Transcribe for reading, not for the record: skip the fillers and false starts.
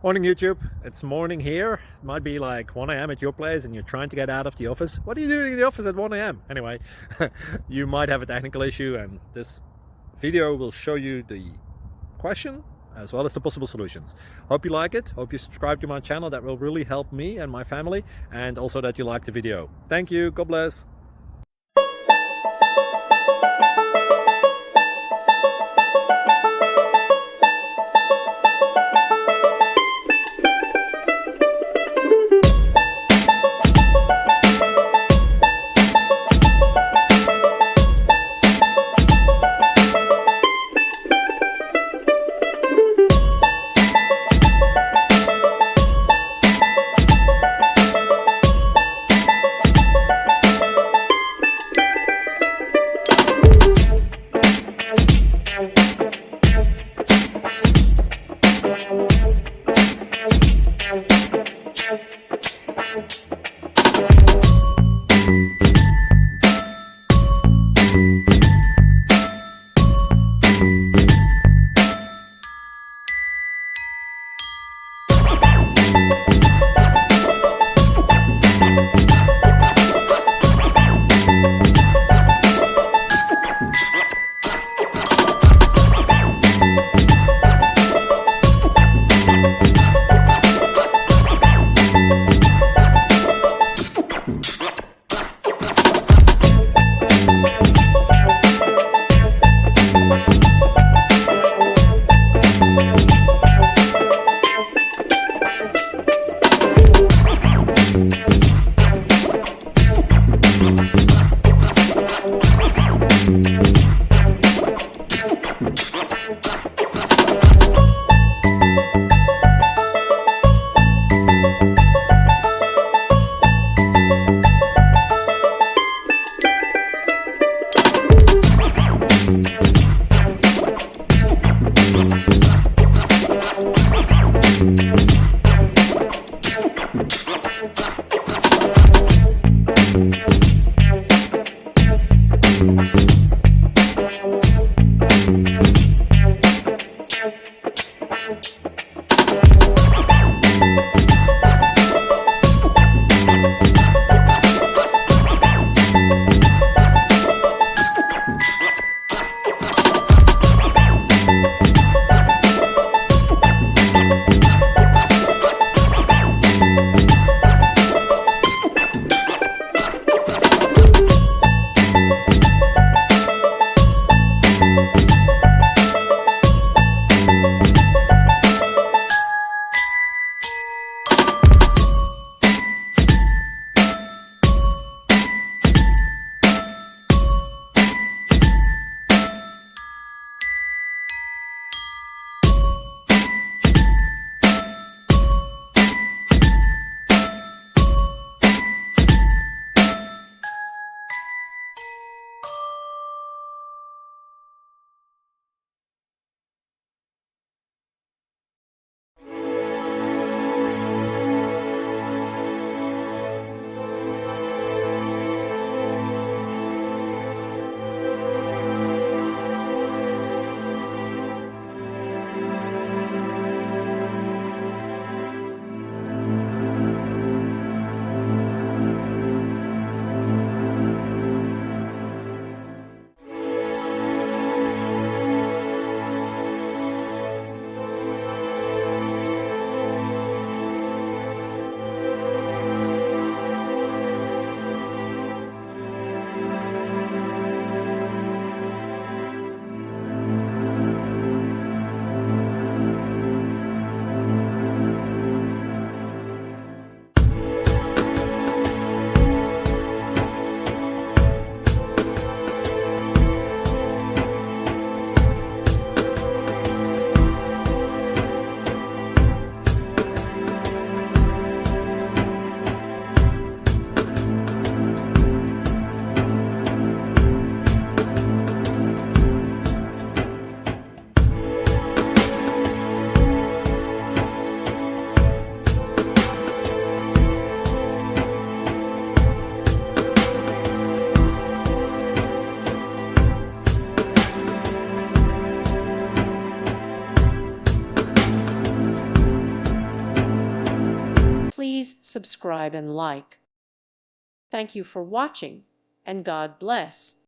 Morning YouTube, it's morning here. It might be like 1 a.m. at your place and you're trying to get out of the office. What are you doing in the office at 1 a.m.? Anyway, you might have a technical issue and this video will show you the question as well as the possible solutions. Hope you like it, hope you subscribe to my channel. That will really help me and my family, and also that you like the video. Thank you, God bless. please subscribe and like. Thank you for watching, and God bless.